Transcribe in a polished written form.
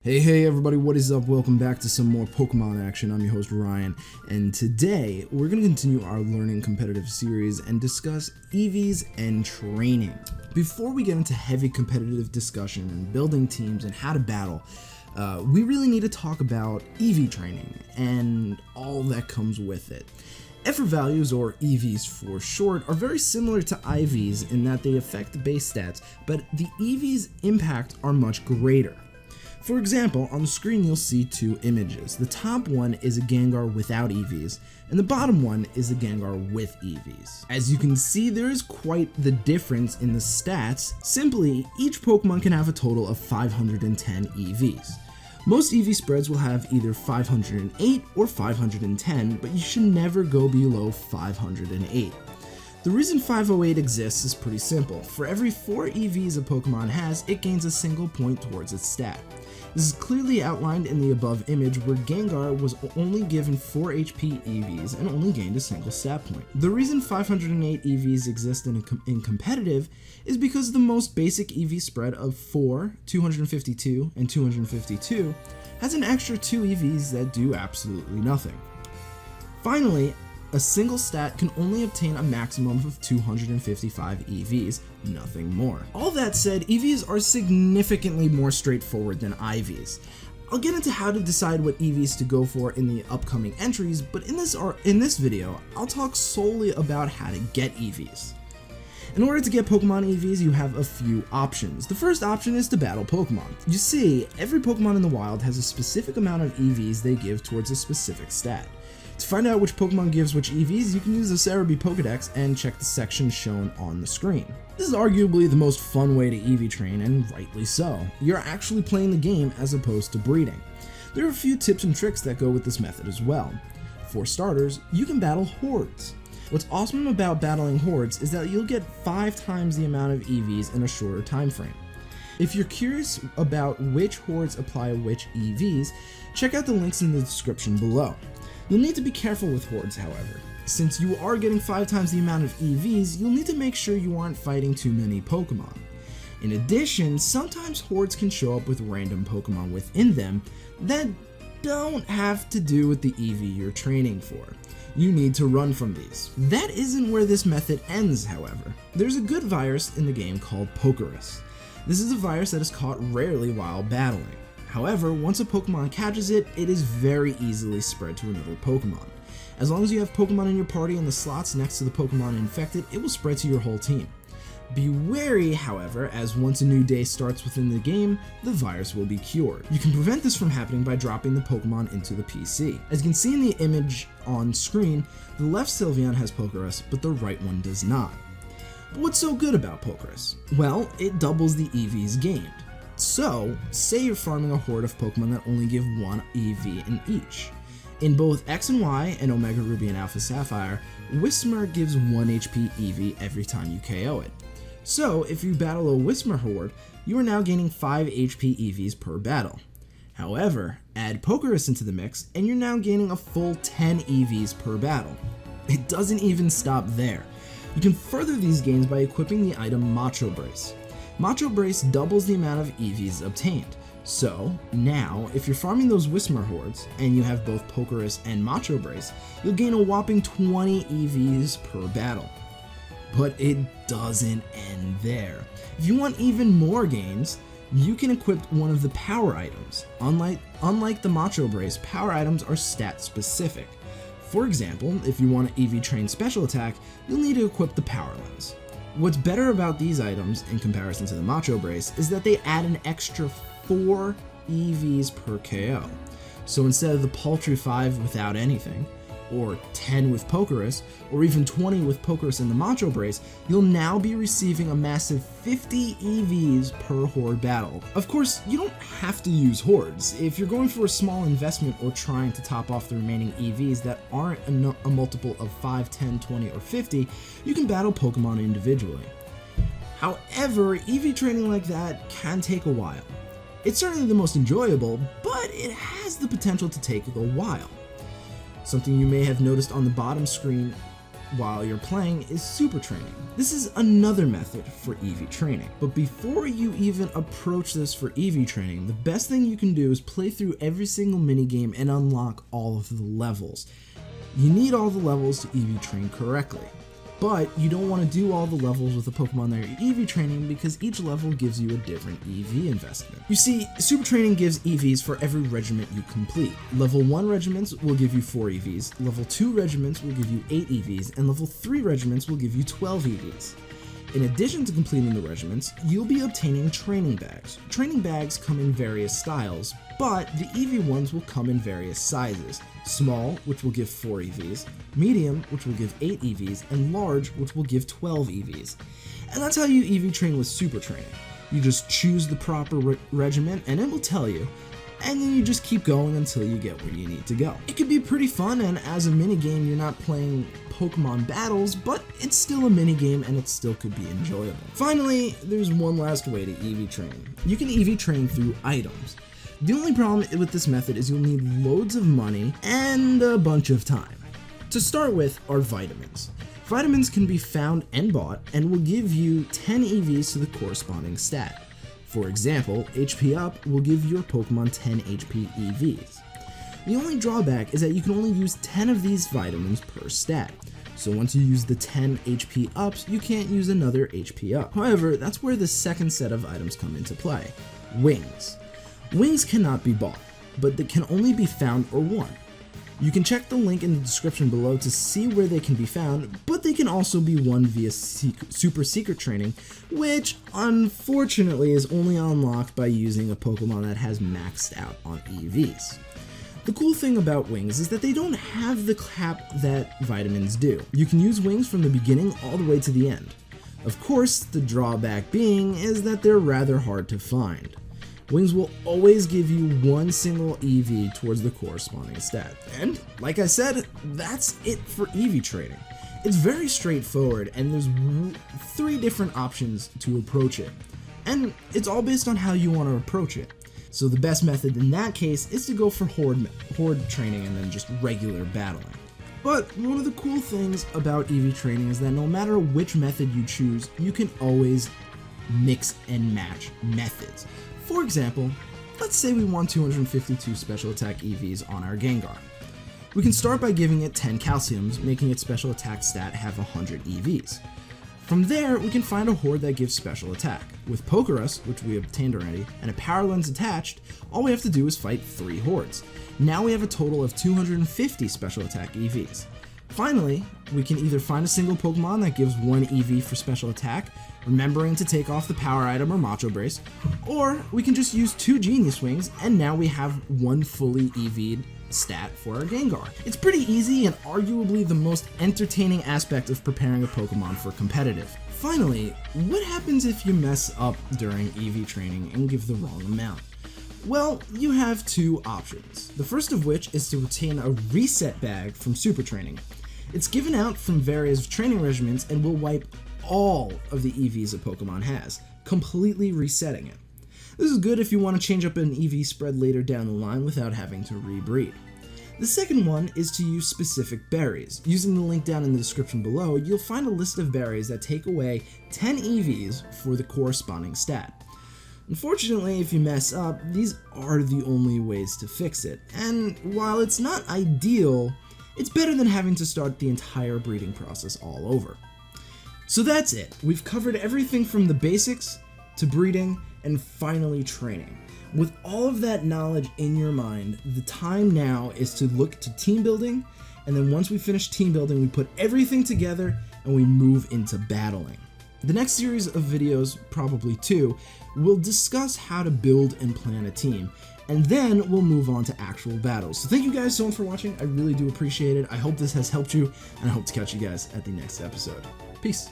Hey everybody, what is up? Welcome back to some more Pokemon action. I'm your host Ryan, and today we're going to continue our learning competitive series and discuss EVs and training. Before we get into heavy competitive discussion and building teams and how to battle, we really need to talk about EV training and all that comes with it. Effort values, or EVs for short, are very similar to IVs in that they affect the base stats, but the EVs' impact are much greater. For example, on the screen you'll see two images. The top one is a Gengar without EVs, and the bottom one is a Gengar with EVs. As you can see, there is quite the difference in the stats. Simply, each Pokemon can have a total of 510 EVs. Most EV spreads will have either 508 or 510, but you should never go below 508. The reason 508 exists is pretty simple. For every 4 EVs a Pokemon has, it gains a single point towards its stat. This is clearly outlined in the above image where Gengar was only given 4 HP EVs and only gained a single stat point. The reason 508 EVs exist in competitive is because the most basic EV spread of 4, 252, and 252 has an extra 2 EVs that do absolutely nothing. Finally, a single stat can only obtain a maximum of 255 EVs, nothing more. All that said, EVs are significantly more straightforward than IVs. I'll get into how to decide what EVs to go for in the upcoming entries, but in this video, I'll talk solely about how to get EVs. In order to get Pokemon EVs, you have a few options. The first option is to battle Pokemon. You see, every Pokemon in the wild has a specific amount of EVs they give towards a specific stat. To find out which Pokemon gives which EVs, you can use the Cerebi Pokedex and check the section shown on the screen. This is arguably the most fun way to EV train, and rightly so. You're actually playing the game as opposed to breeding. There are a few tips and tricks that go with this method as well. For starters, you can battle hordes. What's awesome about battling hordes is that you'll get 5 times the amount of EVs in a shorter time frame. If you're curious about which hordes apply which EVs, check out the links in the description below. You'll need to be careful with hordes, however. Since you are getting 5 times the amount of EVs, you'll need to make sure you aren't fighting too many Pokemon. In addition, sometimes hordes can show up with random Pokemon within them that don't have to do with the EV you're training for. You need to run from these. That isn't where this method ends, however. There's a good virus in the game called Pokerus. This is a virus that is caught rarely while battling. However, once a Pokemon catches it, it is very easily spread to another Pokemon. As long as you have Pokemon in your party in the slots next to the Pokemon infected, it will spread to your whole team. Be wary, however, as once a new day starts within the game, the virus will be cured. You can prevent this from happening by dropping the Pokemon into the PC. As you can see in the image on screen, the left Sylveon has Pokerus, but the right one does not. But what's so good about Pokerus? Well, it doubles the EVs gained. So, say you're farming a horde of Pokemon that only give 1 EV in each. In both X and Y and Omega Ruby and Alpha Sapphire, Whismur gives 1 HP EV every time you KO it. So, if you battle a Whismur horde, you are now gaining 5 HP EVs per battle. However, add Pokerus into the mix, and you're now gaining a full 10 EVs per battle. It doesn't even stop there. You can further these gains by equipping the item Macho Brace. Macho Brace doubles the amount of EVs obtained. So, now, if you're farming those Whismur hordes, and you have both Pokerus and Macho Brace, you'll gain a whopping 20 EVs per battle. But it doesn't end there. If you want even more gains, you can equip one of the power items. Unlike the Macho Brace, power items are stat specific. For example, if you want to EV train Special Attack, you'll need to equip the Power Lens. What's better about these items in comparison to the Macho Brace is that they add an extra 4 EVs per KO. So instead of the paltry 5 without anything, or 10 with Pokerus, or even 20 with Pokerus and the Macho Brace, you'll now be receiving a massive 50 EVs per horde battle. Of course, you don't have to use hordes. If you're going for a small investment or trying to top off the remaining EVs that aren't a multiple of 5, 10, 20, or 50, you can battle Pokemon individually. However, EV training like that can take a while. It's certainly the most enjoyable, but it has the potential to take a while. Something you may have noticed on the bottom screen while you're playing is super training. This is another method for EV training. But before you even approach this for EV training, the best thing you can do is play through every single minigame and unlock all of the levels. You need all the levels to EV train correctly. But you don't want to do all the levels with the Pokemon that you're EV training because each level gives you a different EV investment. You see, Super Training gives EVs for every regiment you complete. Level 1 regiments will give you 4 EVs, Level 2 regiments will give you 8 EVs, and Level 3 regiments will give you 12 EVs. In addition to completing the regiments, you'll be obtaining training bags. Training bags come in various styles, but the EV ones will come in various sizes. Small, which will give 4 EVs, medium, which will give 8 EVs, and large, which will give 12 EVs. And that's how you EV train with Super Training. You just choose the proper regiment and it will tell you, and then you just keep going until you get where you need to go. It can be pretty fun, and as a minigame you're not playing Pokemon battles, but it's still a minigame and it still could be enjoyable. Finally, there's one last way to EV train. You can EV train through items. The only problem with this method is you'll need loads of money and a bunch of time. To start with are vitamins. Vitamins can be found and bought and will give you 10 EVs to the corresponding stat. For example, HP Up will give your Pokemon 10 HP EVs. The only drawback is that you can only use 10 of these vitamins per stat. So once you use the 10 HP Ups, you can't use another HP Up. However, that's where the second set of items come into play. Wings. Wings cannot be bought, but they can only be found or won. You can check the link in the description below to see where they can be found, but they can also be won via super secret training, which unfortunately is only unlocked by using a Pokemon that has maxed out on EVs. The cool thing about wings is that they don't have the cap that vitamins do. You can use wings from the beginning all the way to the end. Of course, the drawback being is that they're rather hard to find. Wings will always give you one single EV towards the corresponding stat. And, like I said, that's it for EV training. It's very straightforward, and there's 3 different options to approach it. And it's all based on how you want to approach it. So the best method in that case is to go for horde training and then just regular battling. But one of the cool things about EV training is that no matter which method you choose, you can always mix and match methods. For example, let's say we want 252 special attack EVs on our Gengar. We can start by giving it 10 calciums, making its special attack stat have 100 EVs. From there, we can find a horde that gives special attack. With Pokerus, which we obtained already, and a Power Lens attached, all we have to do is fight 3 hordes. Now we have a total of 250 special attack EVs. Finally, we can either find a single Pokemon that gives 1 EV for special attack, remembering to take off the power item or Macho Brace, or we can just use 2 Genius Wings and now we have 1 fully EV'd stat for our Gengar. It's pretty easy and arguably the most entertaining aspect of preparing a Pokemon for competitive. Finally, what happens if you mess up during EV training and give the wrong amount? Well, you have 2 options. The first of which is to retain a reset bag from Super Training. It's given out from various training regimens and will wipe all of the EVs a Pokemon has, completely resetting it. This is good if you want to change up an EV spread later down the line without having to rebreed. The second one is to use specific berries. Using the link down in the description below, you'll find a list of berries that take away 10 EVs for the corresponding stat. Unfortunately, if you mess up, these are the only ways to fix it, and while it's not ideal, it's better than having to start the entire breeding process all over. So that's it. We've covered everything from the basics to breeding and finally training. With all of that knowledge in your mind, the time now is to look to team building, and then once we finish team building, we put everything together and we move into battling. The next series of videos, probably 2, will discuss how to build and plan a team, and then we'll move on to actual battles. So thank you guys so much for watching. I really do appreciate it. I hope this has helped you, and I hope to catch you guys at the next episode. Peace.